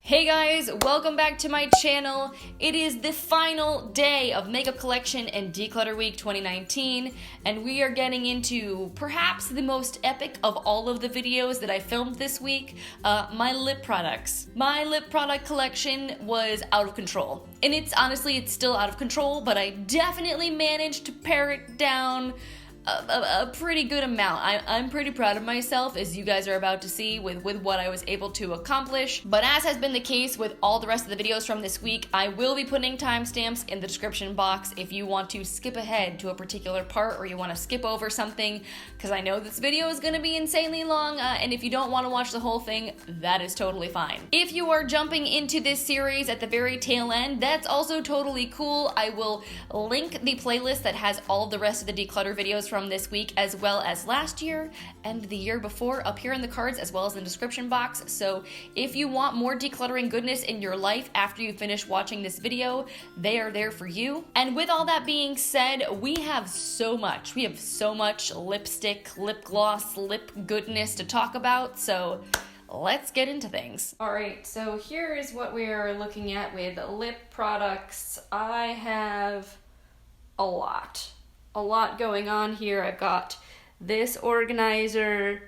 Hey guys, welcome back to my channel. It is the final day of Makeup Collection and Declutter Week 2019, and we are getting into perhaps the most epic of all of the videos that I filmed this week, my lip products. My lip product collection was out of control, and it's still out of control, but I definitely managed to pare it down a pretty good amount. I'm pretty proud of myself, as you guys are about to see, with what I was able to accomplish. But as has been the case with all the rest of the videos from this week, I will be putting timestamps in the description box if you want to skip ahead to a particular part or you want to skip over something, because I know this video is going to be insanely long, and if you don't want to watch the whole thing, that is totally fine. If you are jumping into this series at the very tail end, that's also totally cool. I will link the playlist that has all the rest of the declutter videos from this week, as well as last year and the year before, up here in the cards as well as in the description box. So if you want more decluttering goodness in your life after you finish watching this video, they are there for you. And with all that being said, we have so much lipstick, lip gloss, lip goodness to talk about, so let's get into things. Alright, so here is what we are looking at with lip products. I have a lot going on here. I've got this organizer,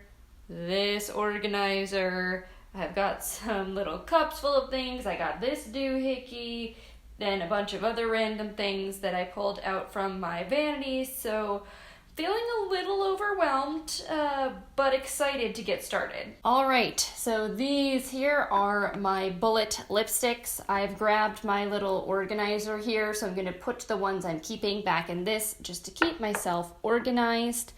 I've got some little cups full of things, I got this doohickey, then a bunch of other random things that I pulled out from my Vanity, so feeling a little overwhelmed, but excited to get started. Alright, so these here are my bullet lipsticks. I've grabbed my little organizer here, so I'm going to put the ones I'm keeping back in this just to keep myself organized.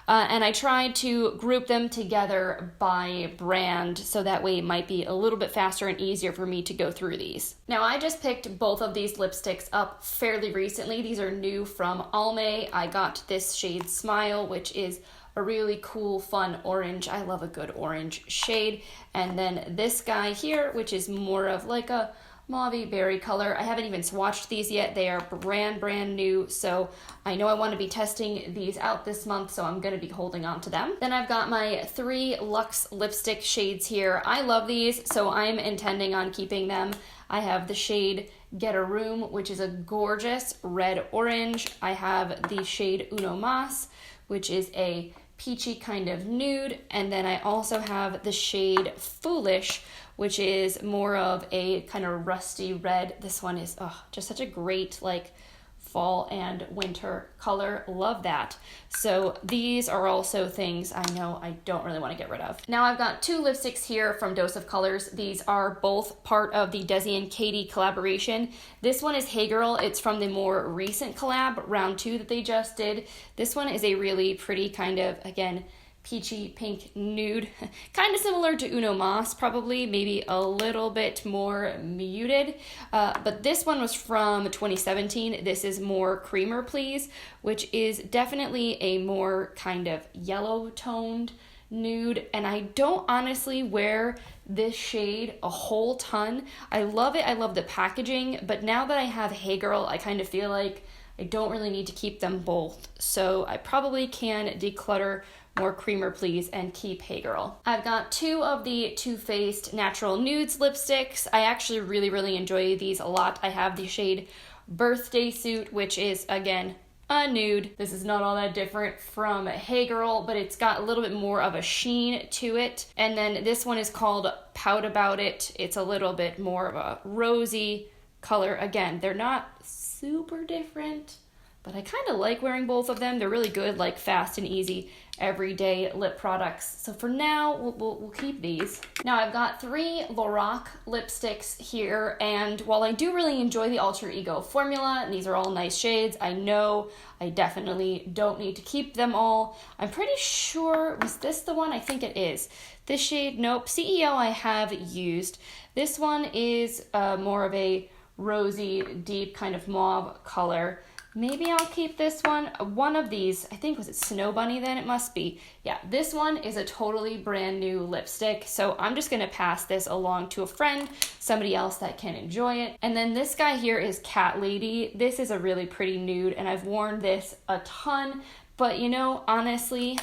And I tried to group them together by brand, so that way it might be a little bit faster and easier for me to go through these. Now, I just picked both of these lipsticks up fairly recently. These are new from Almay. I got this shade Smile, which is a really cool, fun orange. I love a good orange shade. And then this guy here, which is more of like a mauve berry color. I haven't even swatched these yet. They are brand new, so I know I want to be testing these out this month, so I'm going to be holding on to them. Then I've got my 3 Luxe lipstick shades here. I love these, so I'm intending on keeping them. I have the shade Get a Room, which is a gorgeous red orange. I have the shade Uno Mas, which is a peachy kind of nude, and then I also have the shade Foolish, which is more of a kind of rusty red. This one is just such a great like fall and winter color. Love that. So these are also things I know I don't really want to get rid of. Now I've got 2 lipsticks here from Dose of Colors. These are both part of the Desi and Katie collaboration. This one is Hey Girl. It's from the more recent collab, round 2 that they just did. This one is a really pretty kind of, again, peachy pink nude, kind of similar to Uno Mas, probably, maybe a little bit more muted, but this one was from 2017. This is more Creamer Please, which is definitely a more kind of yellow toned nude, and I don't honestly wear this shade a whole ton. I love it, I love the packaging, but now that I have Hey Girl, I kind of feel like I don't really need to keep them both, so I probably can declutter more Creamer Please and keep Hey Girl. I've got 2 of the Too Faced Natural Nudes lipsticks. I actually really enjoy these a lot. I have the shade Birthday Suit, which is, again, a nude. This is not all that different from Hey Girl, but it's got a little bit more of a sheen to it. And then this one is called Pout About It. It's a little bit more of a rosy color. Again, they're not super different, but I kind of like wearing both of them. They're really good, like fast and easy everyday lip products. So for now, we'll keep these. Now I've got 3 Lorac lipsticks here, and while I do really enjoy the Alter Ego formula, and these are all nice shades, I know I definitely don't need to keep them all. I'm pretty sure, was this the one? I think it is. This shade, nope, CEO I have used. This one is more of a rosy, deep kind of mauve color. Maybe I'll keep this one. One of these, I think, was it Snow Bunny then? It must be. Yeah, this one is a totally brand new lipstick, so I'm just going to pass this along to a friend, somebody else that can enjoy it. And then this guy here is Cat Lady. This is a really pretty nude, and I've worn this a ton, but you know, honestly,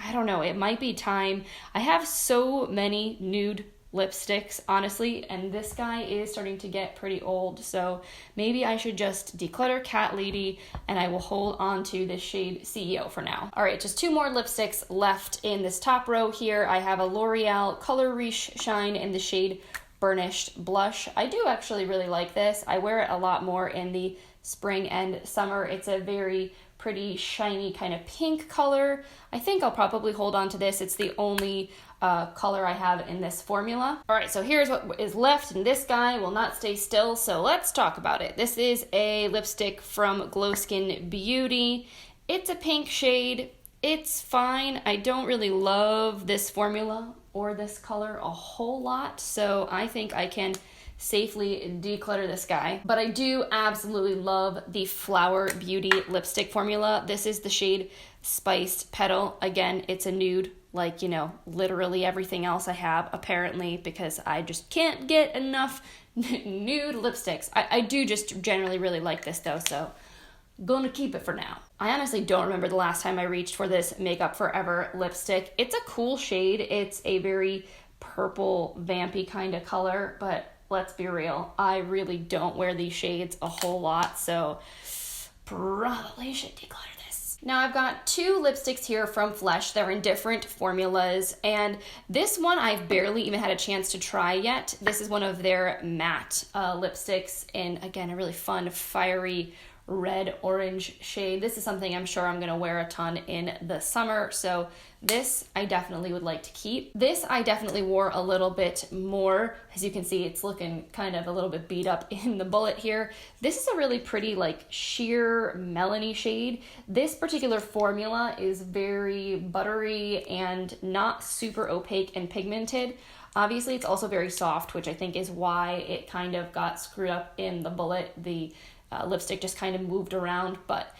I don't know, it might be time. I have so many nude lipsticks, honestly, and this guy is starting to get pretty old, so maybe I should just declutter Cat Lady and I will hold on to this shade CEO for now. All right, just 2 more lipsticks left in this top row here. I have a L'Oreal Color Riche Shine in the shade Burnished Blush. I do actually really like this. I wear it a lot more in the spring and summer. It's a very pretty shiny kind of pink color. I think I'll probably hold on to this. It's the only color I have in this formula. All right, so here's what is left, and this guy will not stay still, so let's talk about it. This is a lipstick from Glow Skin Beauty. It's a pink shade. It's fine. I don't really love this formula or this color a whole lot, so I think I can safely declutter this guy. But I do absolutely love the Flower Beauty lipstick formula. This is the shade Spiced Petal. Again, it's a nude, like, you know, literally everything else I have, apparently, because I just can't get enough nude lipsticks. I do just generally really like this though, so gonna keep it for now. I honestly don't remember the last time I reached for this Makeup Forever lipstick. It's a cool shade. It's a very purple, vampy kind of color, but let's be real, I really don't wear these shades a whole lot, so probably should declutter this. Now I've got 2 lipsticks here from Flesh. They're in different formulas, and this one I've barely even had a chance to try yet. This is one of their matte lipsticks in, again, a really fun, fiery red orange shade. This is something I'm sure I'm gonna wear a ton in the summer, so this I definitely would like to keep. This I definitely wore a little bit more. As you can see, it's looking kind of a little bit beat up in the bullet here. This is a really pretty, like, sheer melony shade. This particular formula is very buttery and not super opaque and pigmented. Obviously, it's also very soft, which I think is why it kind of got screwed up in the bullet. The lipstick just kind of moved around, but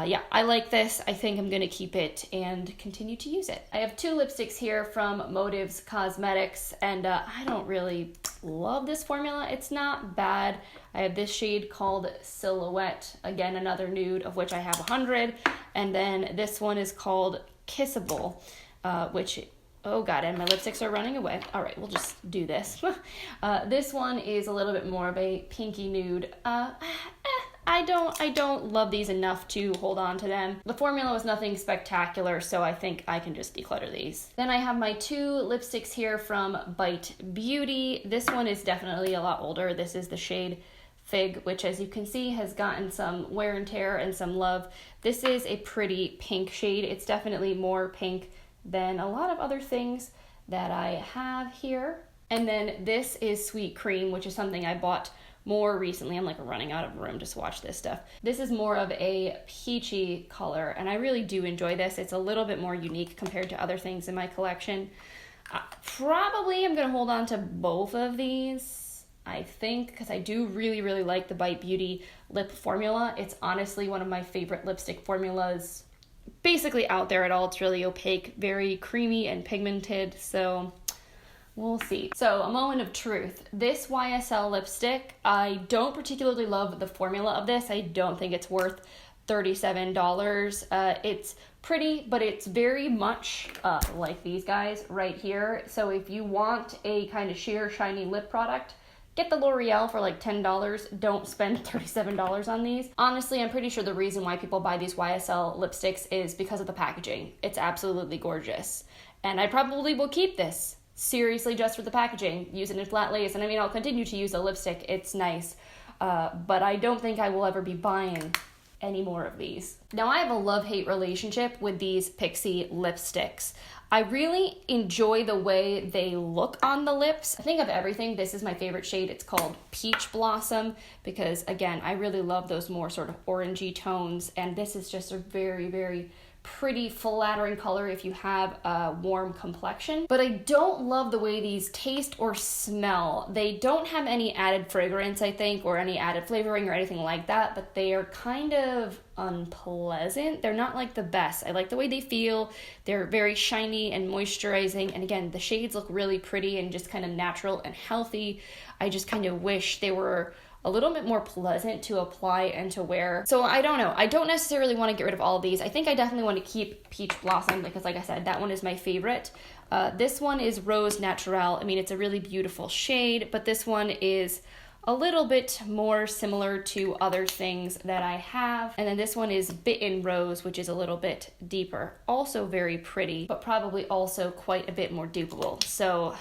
yeah, I like this. I think I'm gonna keep it and continue to use it. I have 2 lipsticks here from Motives Cosmetics, and I don't really love this formula. It's not bad. I have this shade called Silhouette, again, another nude, of which I have 100, and then this one is called Kissable, which, oh god, and my lipsticks are running away. All right, we'll just do this. This one is a little bit more of a pinky nude. I don't love these enough to hold on to them. The formula was nothing spectacular, so I think I can just declutter these. Then I have my 2 lipsticks here from Bite Beauty. This one is definitely a lot older. This is the shade Fig, which, as you can see, has gotten some wear and tear and some love. This is a pretty pink shade. It's definitely more pink than a lot of other things that I have here. And then this is Sweet Cream, which is something I bought more recently. I'm like running out of room to swatch this stuff. This is more of a peachy color, and I really do enjoy this. It's a little bit more unique compared to other things in my collection. Probably I'm gonna hold on to both of these, I think, because I do really, really like the Bite Beauty lip formula. It's honestly one of my favorite lipstick formulas basically out there at all. It's really opaque, very creamy and pigmented, so we'll see. So, a moment of truth. This YSL lipstick, I don't particularly love the formula of this. I don't think it's worth $37. It's pretty, but it's very much like these guys right here. So if you want a kind of sheer, shiny lip product, get the L'Oreal for like $10. Don't spend $37 on these. Honestly, I'm pretty sure the reason why people buy these YSL lipsticks is because of the packaging. It's absolutely gorgeous. And I probably will keep this. Seriously, just for the packaging, use it in flat lace, and I mean, I'll continue to use the lipstick, it's nice, but I don't think I will ever be buying any more of these. Now, I have a love-hate relationship with these Pixie lipsticks. I really enjoy the way they look on the lips. I think of everything, this is my favorite shade. It's called Peach Blossom, because again, I really love those more sort of orangey tones, and this is just a very, very pretty flattering color if you have a warm complexion. But I don't love the way these taste or smell. They don't have any added fragrance, I think, or any added flavoring or anything like that, but they are kind of unpleasant. They're not like the best. I like the way they feel. They're very shiny and moisturizing, and again, the shades look really pretty and just kind of natural and healthy. I just kind of wish they were a little bit more pleasant to apply and to wear. So I don't know. I don't necessarily want to get rid of all of these. I think I definitely want to keep Peach Blossom because, like I said, that one is my favorite. This one is Rose Naturel. I mean, it's a really beautiful shade, but this one is a little bit more similar to other things that I have. And then this one is Bitten Rose, which is a little bit deeper. Also very pretty, but probably also quite a bit more dupeable. So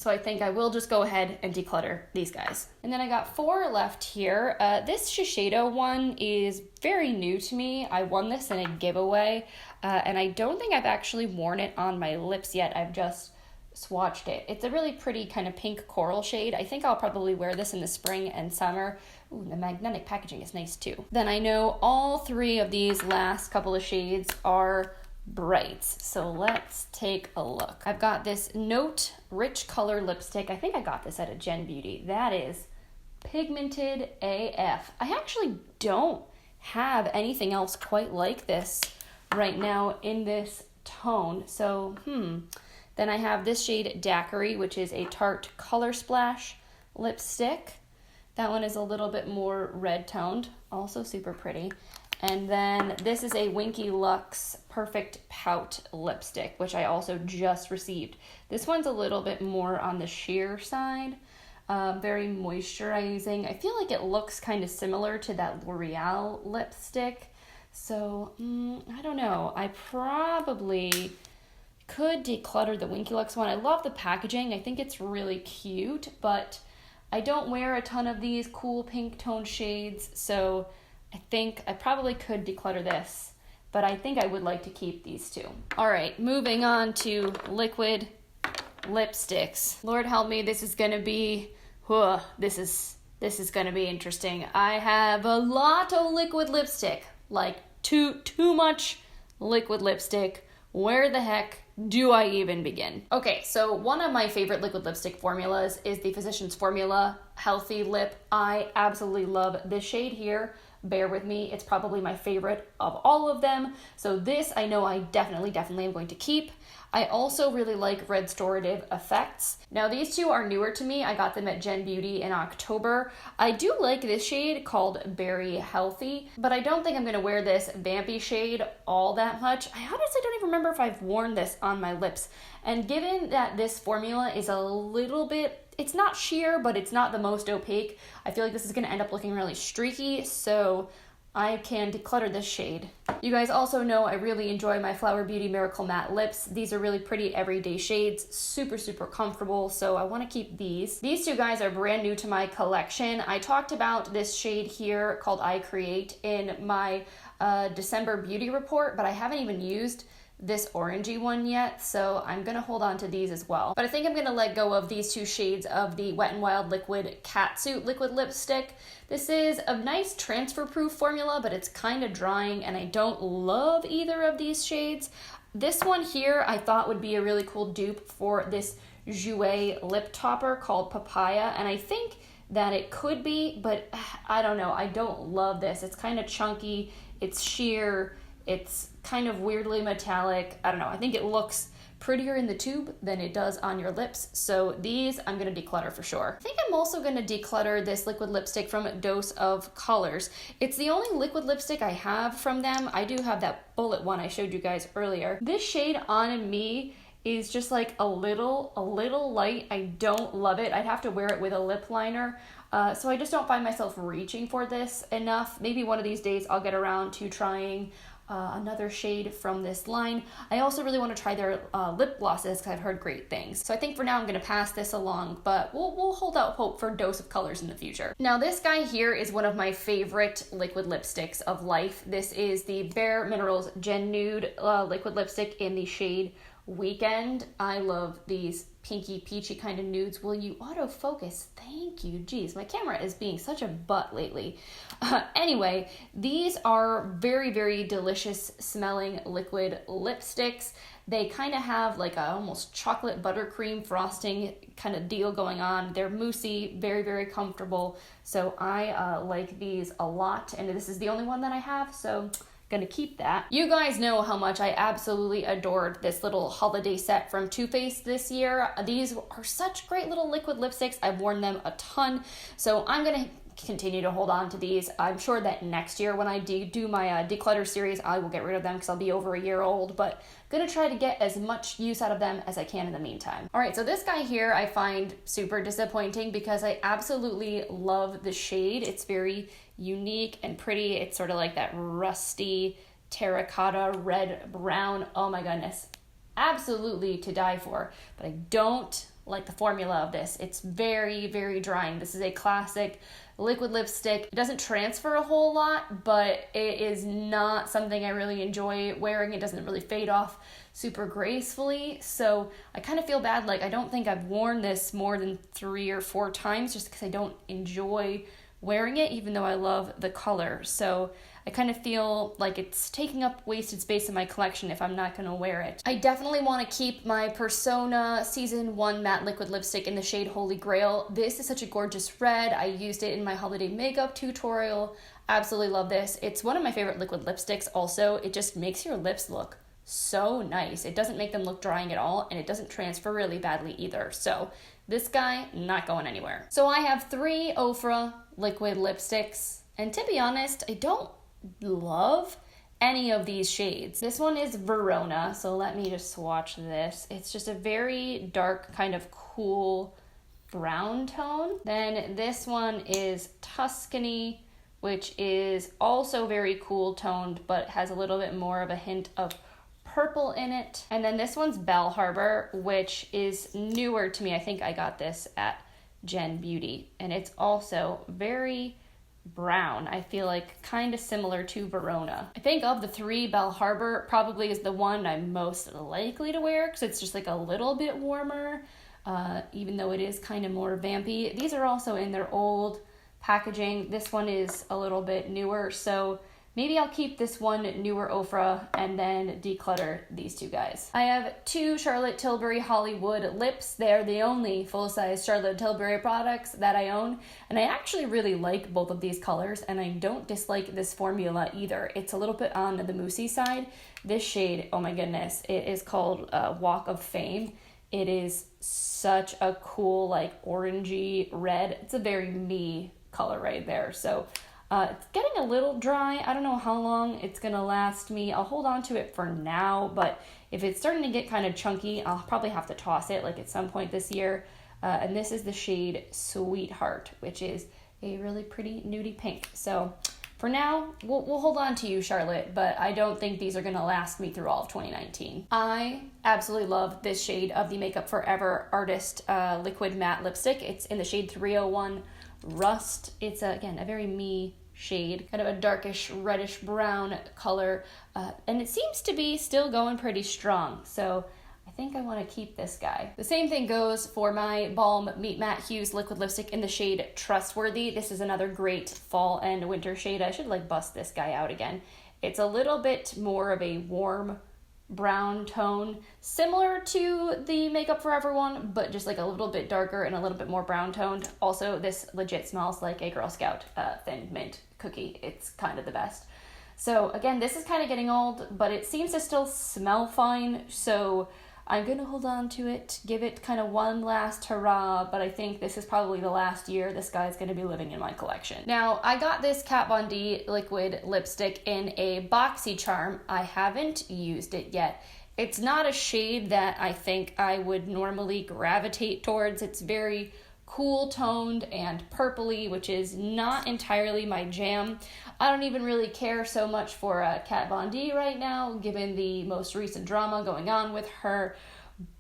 I think I will just go ahead and declutter these guys. And then I got 4 left here. This Shiseido one is very new to me. I won this in a giveaway, and I don't think I've actually worn it on my lips yet. I've just swatched it. It's a really pretty kind of pink coral shade. I think I'll probably wear this in the spring and summer. Ooh, the magnetic packaging is nice too. Then I know all 3 of these last couple of shades are brights. So let's take a look. I've got this Note Rich Color Lipstick. I think I got this at a Gen Beauty. That is pigmented AF. I actually don't have anything else quite like this right now in this tone. So, Then I have this shade Daiquiri, which is a Tarte Color Splash lipstick. That one is a little bit more red toned, also super pretty. And then this is a Winky Lux Perfect Pout lipstick, which I also just received. This one's a little bit more on the sheer side, very moisturizing. I feel like it looks kind of similar to that L'Oreal lipstick. So, I don't know. I probably could declutter the Winky Lux one. I love the packaging. I think it's really cute, but I don't wear a ton of these cool pink tone shades, so I think I probably could declutter this, but I think I would like to keep these 2. All right, moving on to liquid lipsticks. Lord help me, this is gonna be, this is gonna be interesting. I have a lot of liquid lipstick, like too much liquid lipstick. Where the heck do I even begin? Okay, so one of my favorite liquid lipstick formulas is the Physicians Formula Healthy Lip. I absolutely love this shade here. Bear with me, it's probably my favorite of all of them. So this I know I definitely am going to keep. I also really like Restorative Effects. Now these 2 are newer to me. I got them at Gen Beauty in October. I do like this shade called Berry Healthy, but I don't think I'm gonna wear this vampy shade all that much. I honestly don't even remember if I've worn this on my lips. And given that this formula is a little bit, it's not sheer, but it's not the most opaque, I feel like this is gonna end up looking really streaky, so I can declutter this shade. You guys also know I really enjoy my Flower Beauty Miracle Matte lips. These are really pretty everyday shades, super comfortable, so I want to keep these. These 2 guys are brand new to my collection. I talked about this shade here called I Create in my December beauty report, but I haven't even used this orangey one yet, so I'm gonna hold on to these as well. But I think I'm gonna let go of these 2 shades of the Wet n Wild Liquid Catsuit liquid lipstick. This is a nice transfer proof formula, but it's kind of drying and I don't love either of these shades. This one here I thought would be a really cool dupe for this Jouer lip topper called Papaya, and I think that it could be, but I don't know, I don't love this. It's kind of chunky, it's sheer, it's kind of weirdly metallic. I don't know, I think it looks prettier in the tube than it does on your lips. So these I'm gonna declutter for sure. I think I'm also gonna declutter this liquid lipstick from Dose of Colors. It's the only liquid lipstick I have from them. I do have that bullet one I showed you guys earlier. This shade on me is just like a little light. I don't love it. I'd have to wear it with a lip liner. So I just don't find myself reaching for this enough. Maybe one of these days I'll get around to trying another shade from this line. I also really want to try their lip glosses because I've heard great things. So I think for now I'm going to pass this along, but we'll hold out hope for Dose of Colors in the future. Now this guy here is one of my favorite liquid lipsticks of life. This is the Bare Minerals Gen Nude liquid lipstick in the shade Weekend. I love these pinky peachy kind of nudes. Will you autofocus? Thank you. Geez, my camera is being such a butt lately. Anyway, these are very delicious smelling liquid lipsticks. They kind of have like a almost chocolate buttercream frosting kind of deal going on. They're moussey, very comfortable. So I like these a lot, and this is the only one that I have, so gonna keep that. You guys know how much I absolutely adored this little holiday set from Too Faced this year. These are such great little liquid lipsticks. I've worn them a ton, so I'm gonna continue to hold on to these. I'm sure that next year when I do my declutter series, I will get rid of them because I'll be over a year old, but gonna try to get as much use out of them as I can in the meantime. All right, so this guy here I find super disappointing because I absolutely love the shade. It's very unique and pretty. It's sort of like that rusty terracotta red brown. Oh my goodness, absolutely to die for, but I don't like the formula of this. It's very, very drying. This is a classic liquid lipstick. It doesn't transfer a whole lot, but it is not something I really enjoy wearing. It doesn't really fade off super gracefully, so I kind of feel bad. Like, I don't think I've worn this more than 3 or 4 times just because I don't enjoy wearing it, even though I love the color. So I kind of feel like it's taking up wasted space in my collection if I'm not going to wear it. I definitely want to keep my Persona Season 1 matte liquid lipstick in the shade Holy Grail. This is such a gorgeous red. I used it in my holiday makeup tutorial. Absolutely love this. It's one of my favorite liquid lipsticks also. It just makes your lips look so nice. It doesn't make them look drying at all, and it doesn't transfer really badly either. So this guy, not going anywhere. So I have 3 Ofra liquid lipsticks, and to be honest, I don't love any of these shades. This one is Verona, so let me just swatch this. It's just a very dark, kind of cool brown tone. Then this one is Tuscany, which is also very cool toned, but has a little bit more of a hint of purple in it. And then this one's Belle Harbor, which is newer to me. I think I got this at Gen Beauty, and it's also very brown. I feel like kind of similar to Verona. I think of the 3, Belle Harbor probably is the one I'm most likely to wear because it's just like a little bit warmer, even though it is kind of more vampy. These are also in their old packaging. This one is a little bit newer, so maybe I'll keep this one newer Ofra and then declutter these 2 guys. I have 2 Charlotte Tilbury Hollywood lips. They're the only full-size Charlotte Tilbury products that I own, and I actually really like both of these colors, and I don't dislike this formula either. It's a little bit on the moussey side. This shade, oh my goodness, it is called Walk of Fame. It is such a cool, like, orangey red. It's a very me color right there, so it's getting a little dry. I don't know how long it's gonna last me. I'll hold on to it for now, but if it's starting to get kind of chunky, I'll probably have to toss it like at some point this year. And this is the shade Sweetheart, which is a really pretty nudie pink. So for now, we'll hold on to you, Charlotte, but I don't think these are gonna last me through all of 2019. I absolutely love this shade of the Makeup Forever Artist Liquid Matte Lipstick. It's in the shade 301 Rust. It's again a very me shade, kind of a darkish reddish brown color, and it seems to be still going pretty strong, so I think I want to keep this guy. The same thing goes for my Balm Meet Matte Hues liquid lipstick in the shade Trustworthy. This is another great fall and winter shade. I should like bust this guy out again. It's a little bit more of a warm brown tone, similar to the Makeup Forever one, but just like a little bit darker and a little bit more brown toned. Also, this legit smells like a Girl Scout Thin Mint cookie. It's kind of the best. So again, this is kind of getting old, but it seems to still smell fine, so I'm gonna hold on to it, give it kind of one last hurrah, but I think this is probably the last year this guy's gonna be living in my collection. Now, I got this Kat Von D liquid lipstick in a BoxyCharm. I haven't used it yet. It's not a shade that I think I would normally gravitate towards. It's very cool toned and purpley, which is not entirely my jam. I don't even really care so much for Kat Von D right now, given the most recent drama going on with her.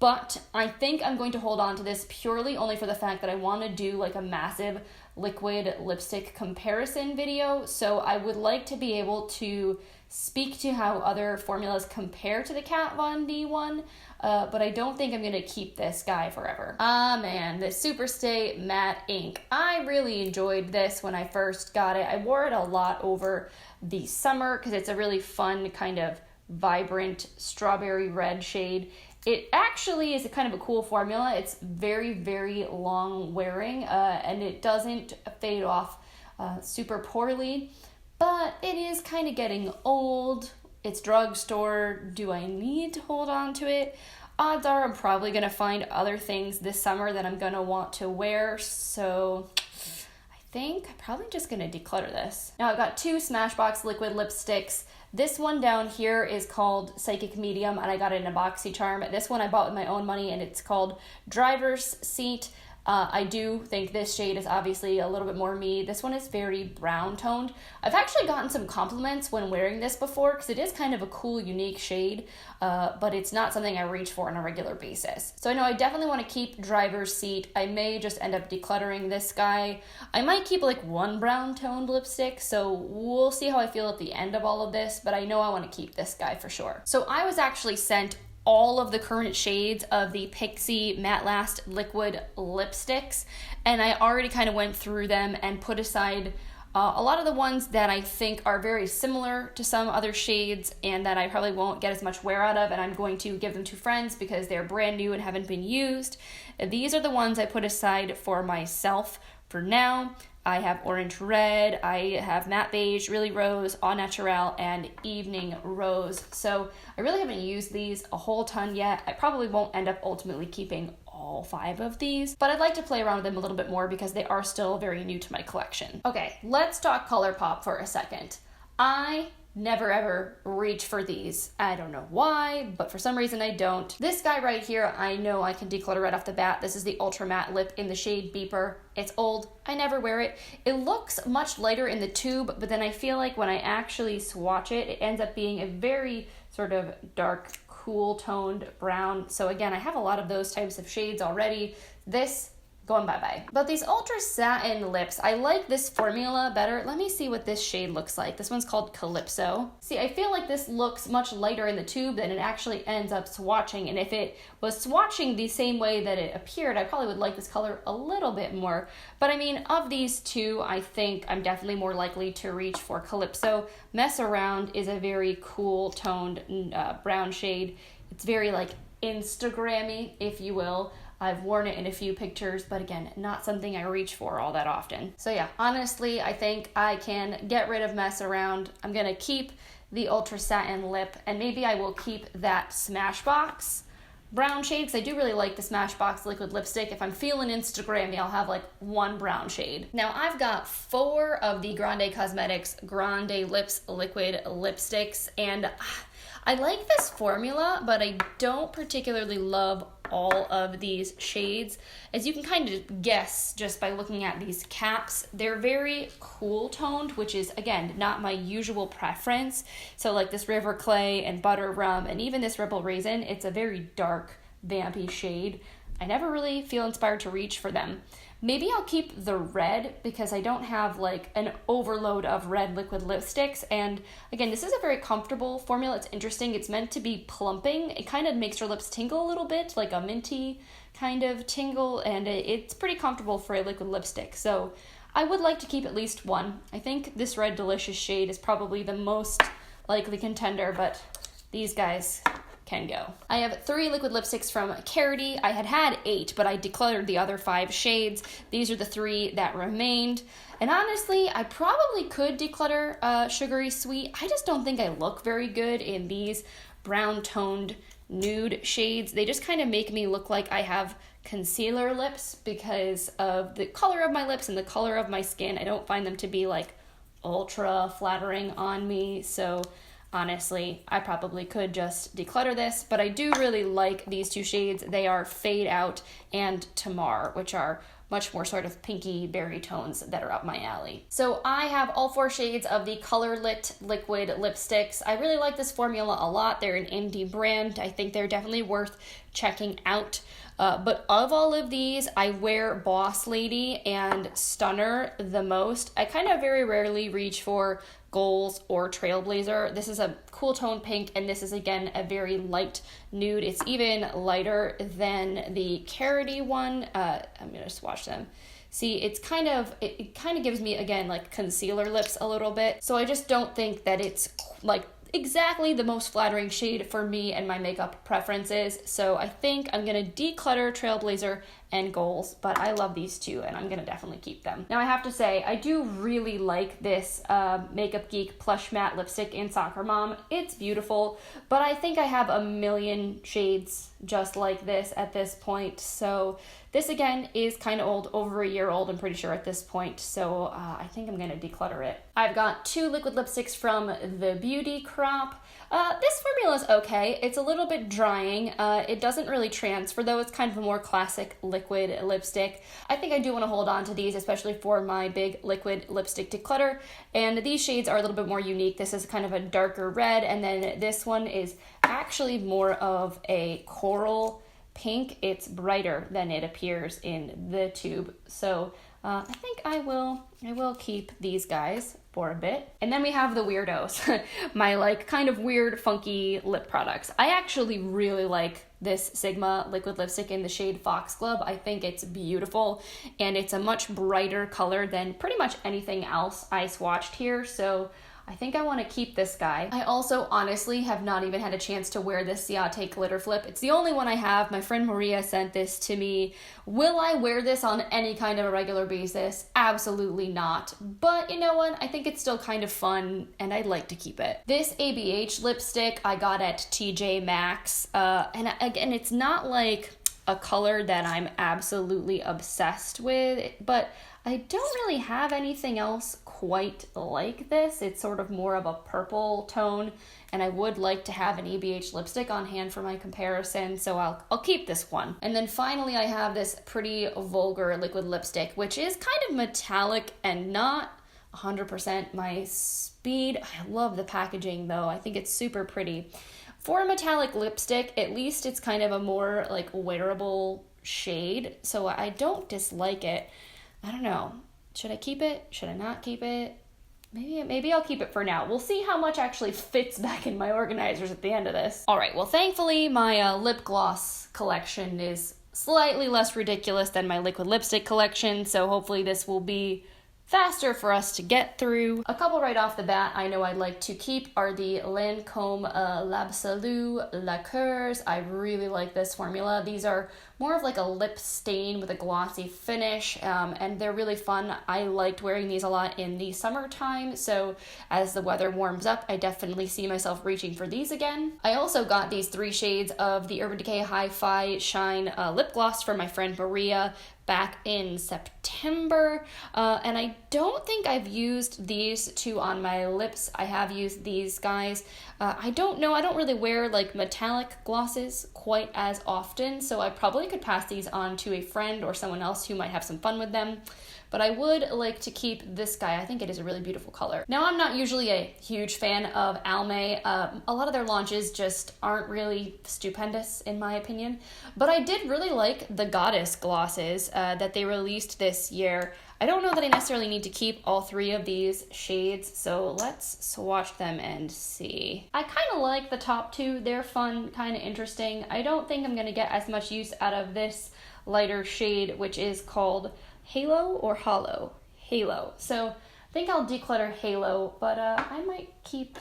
But I think I'm going to hold on to this purely only for the fact that I want to do like a massive liquid lipstick comparison video. So I would like to be able to speak to how other formulas compare to the Kat Von D one, but I don't think I'm going to keep this guy forever. Ah man, the Superstay Matte Ink. I really enjoyed this when I first got it. I wore it a lot over the summer because it's a really fun kind of vibrant strawberry red shade. It actually is a kind of a cool formula. It's very, very long wearing, and it doesn't fade off super poorly, but it is kind of getting old. It's drugstore. Do I need to hold on to it? Odds are I'm probably going to find other things this summer that I'm going to want to wear, so I think I'm probably just gonna declutter this. Now I've got two Smashbox liquid lipsticks. This one down here is called Psychic Medium, and I got it in a BoxyCharm. This one I bought with my own money, and it's called Driver's Seat. I do think this shade is obviously a little bit more me. This one is very brown toned. I've actually gotten some compliments when wearing this before because it is kind of a cool, unique shade, but it's not something I reach for on a regular basis. So I know I definitely want to keep Driver's Seat. I may just end up decluttering this guy. I might keep like one brown toned lipstick, so we'll see how I feel at the end of all of this, but I know I want to keep this guy for sure. So I was actually sent all of the current shades of the Pixie Matte Last liquid lipsticks, and I already kind of went through them and put aside a lot of the ones that I think are very similar to some other shades and that I probably won't get as much wear out of, and I'm going to give them to friends because they're brand new and haven't been used. These are the ones I put aside for myself for now. I have Orange Red, I have Matte Beige, Really Rose, Au Naturel, and Evening Rose. So I really haven't used these a whole ton yet. I probably won't end up ultimately keeping all 5 of these, but I'd like to play around with them a little bit more because they are still very new to my collection. Okay, let's talk ColourPop for a second. I never ever reach for these. I don't know why, but for some reason I don't. This guy right here, I know I can declutter right off the bat. This is the Ultra Matte Lip in the shade Beeper. It's old. I never wear it. It looks much lighter in the tube, but then I feel like when I actually swatch it, it ends up being a very sort of dark, cool toned brown. So again, I have a lot of those types of shades already. This going bye-bye. But these Ultra Satin lips, I like this formula better. Let me see what this shade looks like. This one's called Calypso. See, I feel like this looks much lighter in the tube than it actually ends up swatching, and if it was swatching the same way that it appeared, I probably would like this color a little bit more. But I mean, of these two, I think I'm definitely more likely to reach for Calypso. Mess Around is a very cool toned brown shade. It's very like Instagrammy, if you will. I've worn it in a few pictures, but again, not something I reach for all that often. So yeah, honestly, I think I can get rid of Mess Around. I'm gonna keep the Ultra Satin Lip, and maybe I will keep that Smashbox brown shade, because I do really like the Smashbox liquid lipstick. If I'm feeling Instagrammy, I'll have like one brown shade. Now I've got 4 of the Grande Cosmetics Grande Lips liquid lipsticks, and I like this formula, but I don't particularly love all of these shades. As you can kind of guess just by looking at these caps, they're very cool toned, which is, again, not my usual preference. So like this River Clay and Butter Rum and even this Rebel Raisin, it's a very dark, vampy shade. I never really feel inspired to reach for them. Maybe I'll keep the red because I don't have like an overload of red liquid lipsticks. And again, this is a very comfortable formula. It's interesting. It's meant to be plumping. It kind of makes your lips tingle a little bit, like a minty kind of tingle. And it's pretty comfortable for a liquid lipstick. So I would like to keep at least one. I think this Red Delicious shade is probably the most likely contender, but these guys can go. I have 3 liquid lipsticks from Carity. I had 8, but I decluttered the other 5 shades. These are the 3 that remained. And honestly, I probably could declutter Sugary Sweet. I just don't think I look very good in these brown toned nude shades. They just kind of make me look like I have concealer lips because of the color of my lips and the color of my skin. I don't find them to be like ultra flattering on me. So honestly, I probably could just declutter this, but I do really like these 2 shades. They are Fade Out and Tamar, which are much more sort of pinky berry tones that are up my alley. So I have all 4 shades of the Color Lit liquid lipsticks. I really like this formula a lot. They're an indie brand. I think they're definitely worth checking out. But of all of these, I wear Boss Lady and Stunner the most. I kind of very rarely reach for Goals or Trailblazer. This is a cool tone pink, and this is again a very light nude. It's even lighter than the Carity one. I'm gonna swatch them. See, it kind of gives me again like concealer lips a little bit. So I just don't think that it's like exactly the most flattering shade for me and my makeup preferences. So I think I'm gonna declutter Trailblazer and Goals, but I love these 2 and I'm gonna definitely keep them. Now I have to say, I do really like this Makeup Geek Plush Matte Lipstick in Soccer Mom. It's beautiful, but I think I have a million shades just like this at this point. So This again is kind of old, over a year old, I'm pretty sure at this point, so I think I'm going to declutter it. I've got 2 liquid lipsticks from the Beauty Crop. This formula is okay. It's a little bit drying. It doesn't really transfer though. It's kind of a more classic liquid lipstick. I think I do want to hold on to these, especially for my big liquid lipstick declutter. And these shades are a little bit more unique. This is kind of a darker red, and then this one is actually more of a coral pink. It's brighter than it appears in the tube. So I think I will keep these guys for a bit. And then we have the weirdos, my like kind of weird funky lip products. I actually really like this Sigma liquid lipstick in the shade Foxglove. I think it's beautiful, and it's a much brighter color than pretty much anything else I swatched here. So I think I want to keep this guy. I also honestly have not even had a chance to wear this Ciate glitter flip. It's the only one I have. My friend Maria sent this to me. Will I wear this on any kind of a regular basis? Absolutely not. But you know what? I think it's still kind of fun, and I'd like to keep it. This ABH lipstick I got at TJ Maxx. And again, it's not like a color that I'm absolutely obsessed with, but I don't really have anything else quite like this. It's sort of more of a purple tone, and I would like to have an ABH lipstick on hand for my comparison, so I'll keep this one. And then finally I have this pretty vulgar liquid lipstick, which is kind of metallic and not 100% my speed. I love the packaging though. I think it's super pretty. For a metallic lipstick, at least it's kind of a more like wearable shade, so I don't dislike it. I don't know. Should I keep it? Should I not keep it? Maybe I'll keep it for now. We'll see how much actually fits back in my organizers at the end of this. All right, well, thankfully my lip gloss collection is slightly less ridiculous than my liquid lipstick collection, so hopefully this will be faster for us to get through. A couple right off the bat I know I'd like to keep are the Lancome L'Absolu Lacquers. I really like this formula. These are more of like a lip stain with a glossy finish, and they're really fun. I liked wearing these a lot in the summertime, so as the weather warms up, I definitely see myself reaching for these again. I also got these 3 shades of the Urban Decay Hi-Fi Shine lip gloss from my friend Maria back in September, and I don't think I've used these 2 on my lips. I have used these guys. I don't know, I don't really wear like metallic glosses quite as often, so I probably could pass these on to a friend or someone else who might have some fun with them. But I would like to keep this guy. I think it is a really beautiful color. Now, I'm not usually a huge fan of Almay. A lot of their launches just aren't really stupendous, in my opinion. But I did really like the Goddess glosses that they released this year. I don't know that I necessarily need to keep all 3 of these shades, so let's swatch them and see. I kind of like the top 2. They're fun, kind of interesting. I don't think I'm going to get as much use out of this lighter shade, which is called Halo or Hollow? Halo. So I think I'll declutter Halo, but I might keep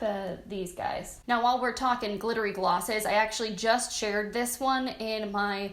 these guys. Now, while we're talking glittery glosses, I actually just shared this one in my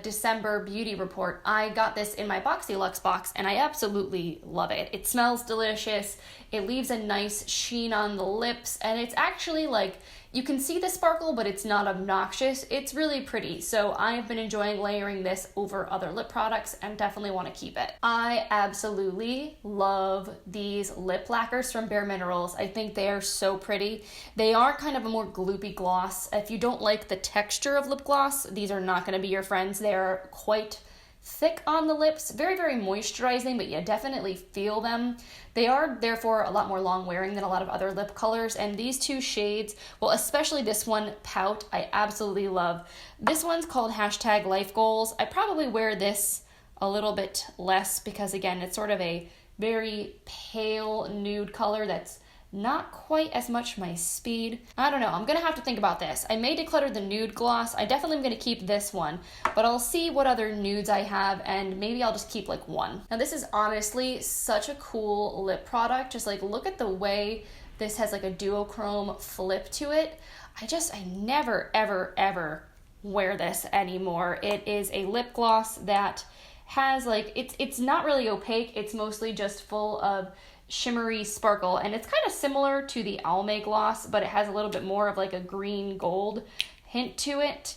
December beauty report. I got this in my Boxy Luxe box, and I absolutely love it. It smells delicious. It leaves a nice sheen on the lips, and it's actually like, you can see the sparkle, but it's not obnoxious. It's really pretty. So I've been enjoying layering this over other lip products and definitely want to keep it. I absolutely love these lip lacquers from Bare Minerals. I think they are so pretty. They are kind of a more gloopy gloss. If you don't like the texture of lip gloss, these are not going to be your friends. They're quite thick on the lips, very, very moisturizing, but you definitely feel them. They are therefore a lot more long wearing than a lot of other lip colors, and these 2 shades, well, especially this one, Pout, I absolutely love. This one's called #LifeGoals. I probably wear this a little bit less because, again, it's sort of a very pale nude color that's not quite as much my speed. I don't know, I'm gonna have to think about this. I may declutter the nude gloss. I definitely am gonna keep this one, but I'll see what other nudes I have, and maybe I'll just keep like 1. Now, this is honestly such a cool lip product. Just like look at the way this has like a duochrome flip to it. I never, ever, ever wear this anymore. It is a lip gloss that has like, it's not really opaque. It's mostly just full of shimmery sparkle, and it's kind of similar to the Almay gloss, but it has a little bit more of like a green gold hint to it.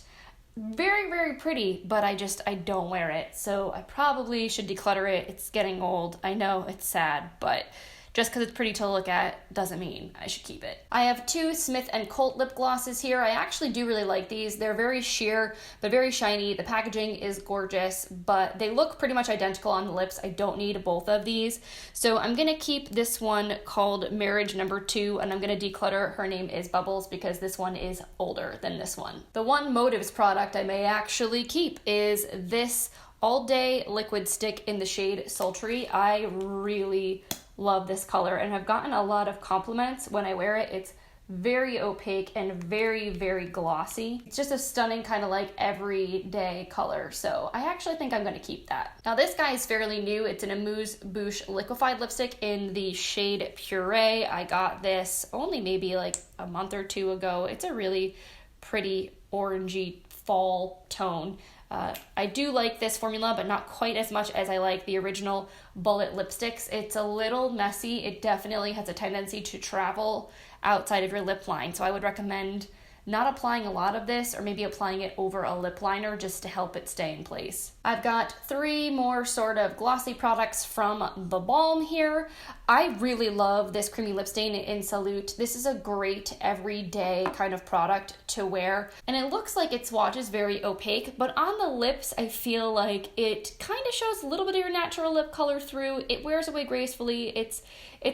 very, very pretty, but I don't wear it. So I probably should declutter it. It's getting old. I know it's sad, but just because it's pretty to look at doesn't mean I should keep it. I have two Smith & Colt lip glosses here. I actually do really like these. They're very sheer, but very shiny. The packaging is gorgeous, but they look pretty much identical on the lips. I don't need both of these. So I'm gonna keep this one called Marriage Number 2, and I'm gonna declutter. Her name is Bubbles because this one is older than this one. The one Motives product I may actually keep is this All Day Liquid Stick in the shade Sultry. I really love this color, and I've gotten a lot of compliments when I wear it. It's very opaque and very, very glossy. It's just a stunning kind of like everyday color, so I actually think I'm going to keep that. Now this guy is fairly new. It's an Amuse-Bouche liquefied lipstick in the shade Puree. I got this only maybe like a month or two ago. It's a really pretty orangey fall tone. I do like this formula, but not quite as much as I like the original Bullet lipsticks. It's a little messy. It definitely has a tendency to travel outside of your lip line. So I would recommend not applying a lot of this, or maybe applying it over a lip liner just to help it stay in place. I've got three more sort of glossy products from The Balm here. I really love this creamy lip stain in Salute. This is a great everyday kind of product to wear, and it looks like its swatch is very opaque, but on the lips I feel like it kind of shows a little bit of your natural lip color through. It wears away gracefully. It's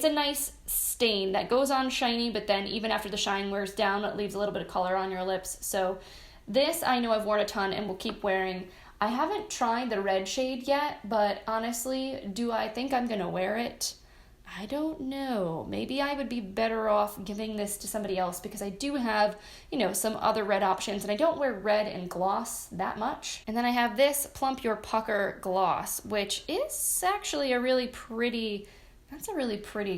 a nice stain that goes on shiny, but then even after the shine wears down, it leaves a little bit of color on your lips. So this I know I've worn a ton and will keep wearing. I haven't tried the red shade yet, but honestly, do I think I'm gonna wear it? I don't know. Maybe I would be better off giving this to somebody else, because I do have, some other red options, and I don't wear red and gloss that much. And then I have this Plump Your Pucker gloss, which is actually a really pretty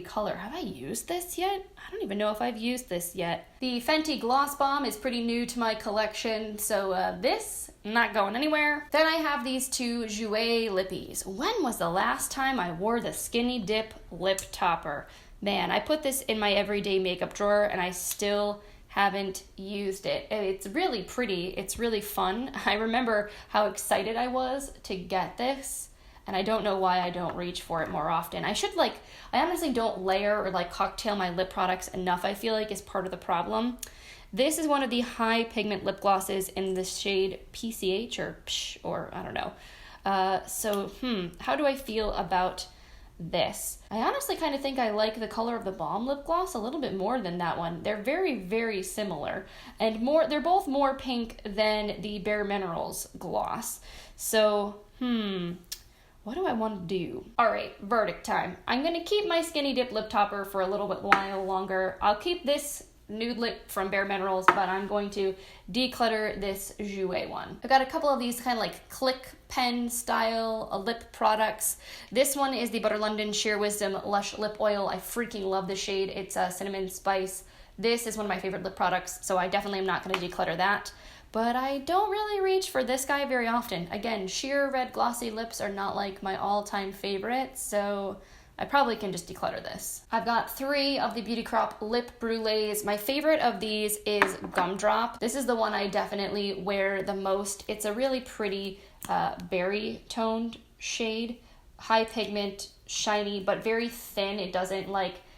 color. Have I used this yet? I don't even know if I've used this yet. The Fenty Gloss Bomb is pretty new to my collection, so this, not going anywhere. Then I have these two Jouer lippies. When was the last time I wore the Skinny Dip Lip Topper? Man, I put this in my everyday makeup drawer and I still haven't used it. It's really pretty. It's really fun. I remember how excited I was to get this, and I don't know why I don't reach for it more often. I honestly don't layer or cocktail my lip products enough, I feel like, is part of the problem. This is one of the high pigment lip glosses in the shade PCH or Psh, or I don't know. How do I feel about this? I honestly kind of think I like the color of the Balm lip gloss a little bit more than that one. They're very, very similar, and they're both more pink than the Bare Minerals gloss. So, what do I want to do? All right, verdict time. I'm going to keep my Skinny Dip lip topper for a little bit while longer. I'll keep this nude lip from Bare Minerals, but I'm going to declutter this Jouer one. I've got a couple of these kind of click pen style lip products. This one is the Butter London Sheer Wisdom Lush Lip Oil. I freaking love the shade. It's a cinnamon spice. This is one of my favorite lip products, so I definitely am not going to declutter that. But I don't really reach for this guy very often. Again, sheer red glossy lips are not my all-time favorite, so I probably can just declutter this. I've got three of the Beauty Crop Lip Brulees. My favorite of these is Gumdrop. This is the one I definitely wear the most. It's a really pretty berry toned shade, high pigment, shiny, but very thin. It doesn't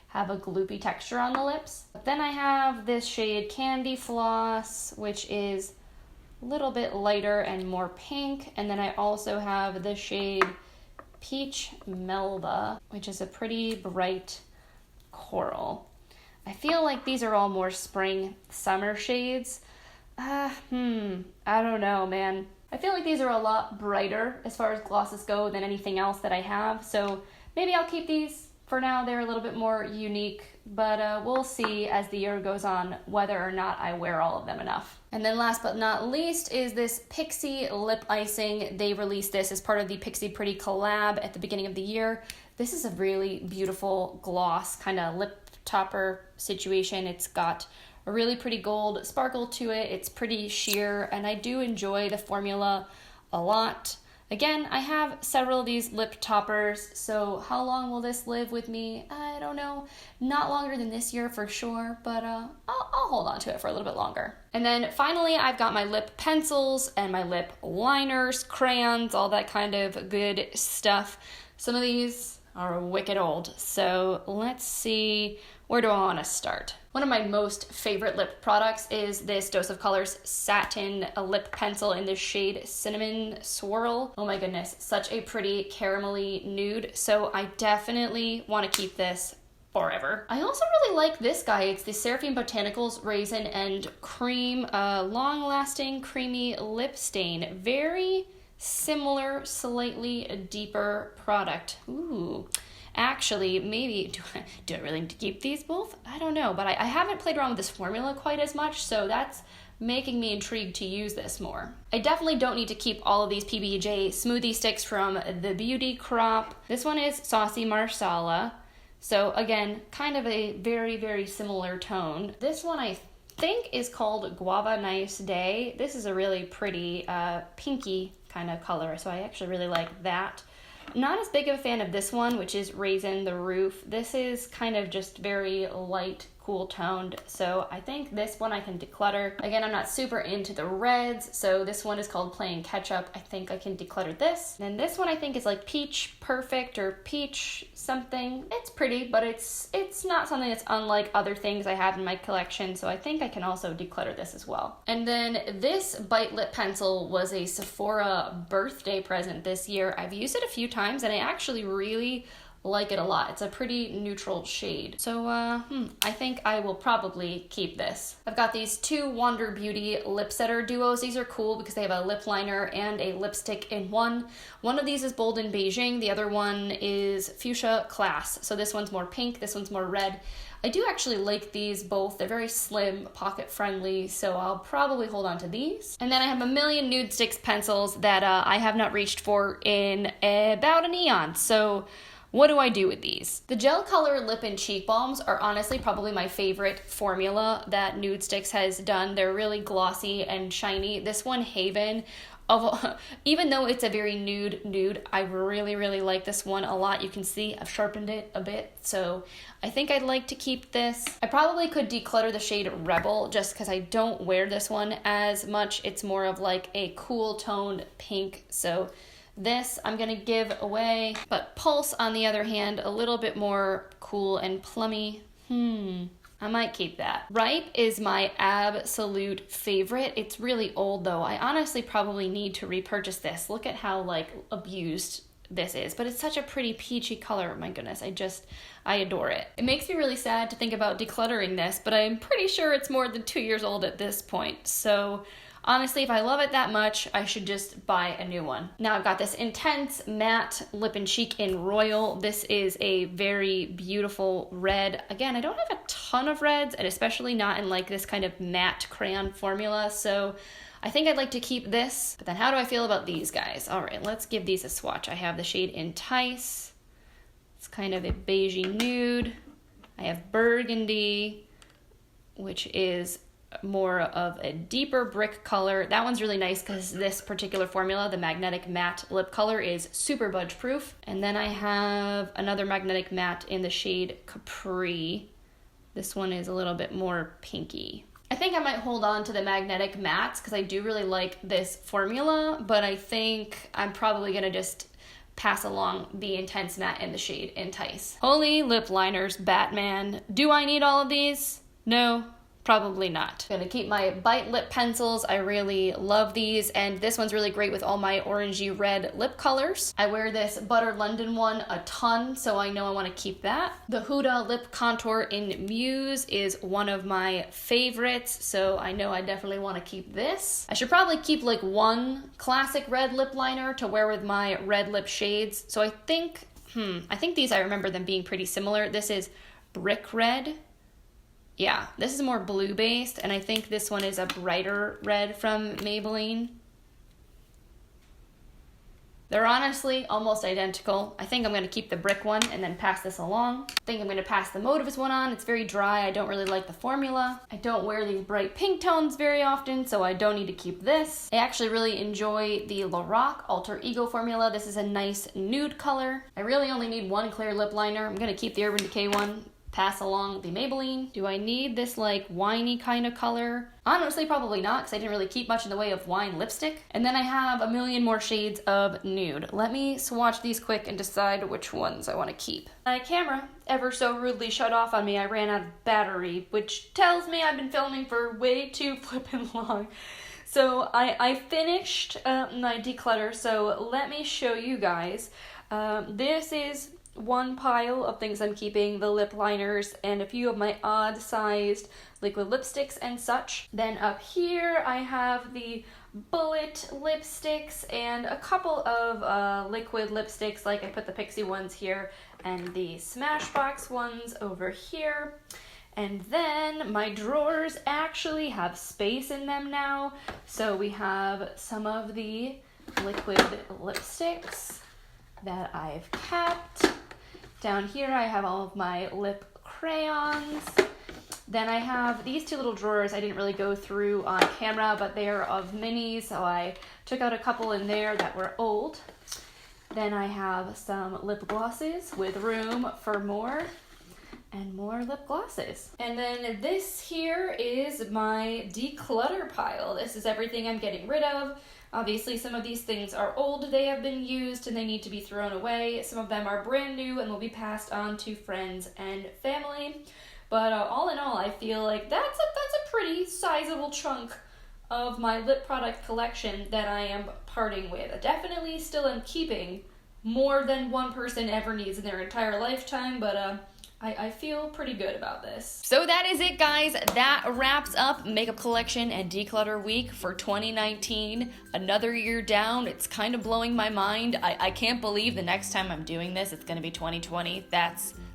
have a gloopy texture on the lips. But then I have this shade Candy Floss, which is a little bit lighter and more pink. And then I also have the shade Peach Melba, which is a pretty bright coral. I feel like these are all more spring summer shades. I don't know, man. I feel like these are a lot brighter as far as glosses go than anything else that I have. So maybe I'll keep these for now. They're a little bit more unique, but we'll see as the year goes on whether or not I wear all of them enough. And then last but not least is this Pixie Lip Icing. They released this as part of the Pixie Pretty collab at the beginning of the year. This is a really beautiful gloss kind of lip topper situation. It's got a really pretty gold sparkle to it. It's pretty sheer, and I do enjoy the formula a lot. Again, I have several of these lip toppers, so how long will this live with me? I don't know. Not longer than this year for sure, but I'll I'll hold on to it for a little bit longer. And then finally, I've got my lip pencils and my lip liners, crayons, all that kind of good stuff. Some of these are wicked old, so let's see, where do I want to start? One of my most favorite lip products is this Dose of Colors Satin lip pencil in the shade Cinnamon Swirl. Oh my goodness, such a pretty caramelly nude, so I definitely want to keep this forever. I also really like this guy. It's the Seraphim Botanicals Raisin and Cream long-lasting creamy lip stain. Very similar, slightly deeper product. Ooh. Actually, maybe, do I really need to keep these both? I don't know, but I haven't played around with this formula quite as much, so that's making me intrigued to use this more. I definitely don't need to keep all of these PB&J smoothie sticks from the Beauty Crop. This one is Saucy Marsala, so again, kind of a very, very similar tone. This one I think is called Guava Nice Day. This is a really pretty pinky kind of color, so I actually really like that. Not as big of a fan of this one, which is Raisin the Roof. This is kind of just very light, cool toned, so I think this one I can declutter. Again, I'm not super into the reds, so this one is called Plain Ketchup. I think I can declutter this. And this one I think is like Peach Perfect or Peach something. It's pretty, but it's not something that's unlike other things I have in my collection, so I think I can also declutter this as well. And then this Bite Lip Pencil was a Sephora birthday present this year. I've used it a few times and I actually really like it a lot. It's a pretty neutral shade. So I think I will probably keep this. I've got these two Wander Beauty lip setter duos. These are cool because they have a lip liner and a lipstick in one. One of these is Bold in Beijing. The other one is Fuchsia Class. So this one's more pink, this one's more red. I do actually like these both. They're very slim, pocket friendly, so I'll probably hold on to these. And then I have a million Nude Sticks pencils that I have not reached for in about an eon. So what do I do with these? The Gel Color Lip and Cheek Balms are honestly probably my favorite formula that Nude Sticks has done. They're really glossy and shiny. This one, Haven, even though it's a very nude, I really, really like this one a lot. You can see I've sharpened it a bit, so I think I'd like to keep this. I probably could declutter the shade Rebel just because I don't wear this one as much. It's more of like a cool toned pink, so this I'm gonna give away. But Pulse, on the other hand, a little bit more cool and plummy. I might keep that. Ripe is my absolute favorite. It's really old though. I honestly probably need to repurchase this. Look at how like abused this is, but it's such a pretty peachy color. My goodness, I adore it. It makes me really sad to think about decluttering this, but I'm pretty sure it's more than 2 years old at this point. So honestly, if I love it that much, I should just buy a new one. Now I've got this Intense Matte Lip and Cheek in Royal. This is a very beautiful red. Again, I don't have a ton of reds, and especially not in like this kind of matte crayon formula, so I think I'd like to keep this. But then how do I feel about these guys? All right, let's give these a swatch. I have the shade Entice. It's kind of a beigey nude. I have Burgundy, which is more of a deeper brick color. That one's really nice because this particular formula, the Magnetic Matte Lip Color, is super budge proof. And then I have another Magnetic Matte in the shade Capri. This one is a little bit more pinky. I think I might hold on to the Magnetic Mattes because I do really like this formula, but I think I'm probably gonna just pass along the Intense Matte in the shade Entice. Holy lip liners, Batman. Do I need all of these? No. Probably not. I'm gonna keep my Bite Lip Pencils. I really love these, and this one's really great with all my orangey red lip colors. I wear this Butter London one a ton, so I know I wanna keep that. The Huda Lip Contour in Muse is one of my favorites, so I know I definitely wanna keep this. I should probably keep like one classic red lip liner to wear with my red lip shades. So I think these, I remember them being pretty similar. This is Brick Red. Yeah, this is more blue based, and I think this one is a brighter red from Maybelline. They're honestly almost identical. I think I'm gonna keep the brick one and then pass this along. I think I'm gonna pass the Motivist one on. It's very dry. I don't really like the formula. I don't wear these bright pink tones very often, so I don't need to keep this. I actually really enjoy the Lorac Alter Ego formula. This is a nice nude color. I really only need one clear lip liner. I'm gonna keep the Urban Decay one. pass along the Maybelline. Do I need this like winey kind of color? Honestly, probably not, because I didn't really keep much in the way of wine lipstick. And then I have a million more shades of nude. Let me swatch these quick and decide which ones I want to keep. My camera ever so rudely shut off on me. I ran out of battery, which tells me I've been filming for way too flippin' long. So I finished my declutter, so let me show you guys. This is one pile of things I'm keeping, the lip liners and a few of my odd-sized liquid lipsticks and such. Then up here I have the bullet lipsticks and a couple of liquid lipsticks, like I put the Pixie ones here and the Smashbox ones over here. And then my drawers actually have space in them now. So we have some of the liquid lipsticks that I've kept. Down here I have all of my lip crayons. Then I have these two little drawers I didn't really go through on camera, but they're of minis, so I took out a couple in there that were old. Then I have some lip glosses with room for more and more lip glosses. And then this here is my declutter pile. This is everything I'm getting rid of. Obviously, some of these things are old, they have been used, and they need to be thrown away. Some of them are brand new and will be passed on to friends and family. But all in all, I feel like that's a pretty sizable chunk of my lip product collection that I am parting with. I definitely still am keeping more than one person ever needs in their entire lifetime, but I feel pretty good about this. So that is it, guys. That wraps up makeup collection and declutter week for 2019. Another year down. It's kind of blowing my mind. I can't believe the next time I'm doing this, it's gonna be 2020.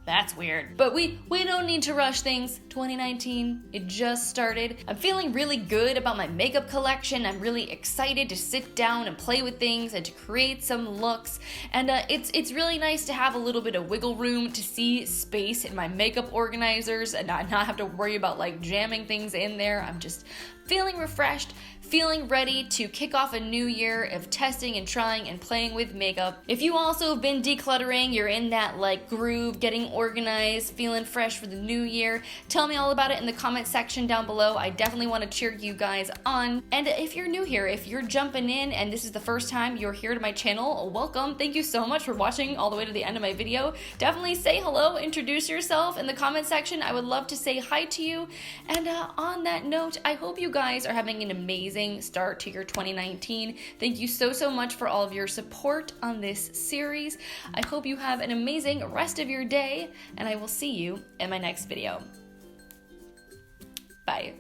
That's weird. But we don't need to rush things. 2019, it just started. I'm feeling really good about my makeup collection. I'm really excited to sit down and play with things and to create some looks. And it's really nice to have a little bit of wiggle room, to see space in my makeup organizers and not have to worry about like jamming things in there. I'm just feeling refreshed, feeling ready to kick off a new year of testing and trying and playing with makeup. If you also have been decluttering, you're in that like groove, getting organized, feeling fresh for the new year, tell me all about it in the comment section down below. I definitely want to cheer you guys on. And if you're new here, if you're jumping in and this is the first time you're here to my channel, welcome. Thank you so much for watching all the way to the end of my video. Definitely say hello, introduce yourself in the comment section. I would love to say hi to you. And on that note, I hope you guys are having an amazing start to your 2019. Thank you so much for all of your support on this series. I hope you have an amazing rest of your day, and I will see you in my next video. Bye.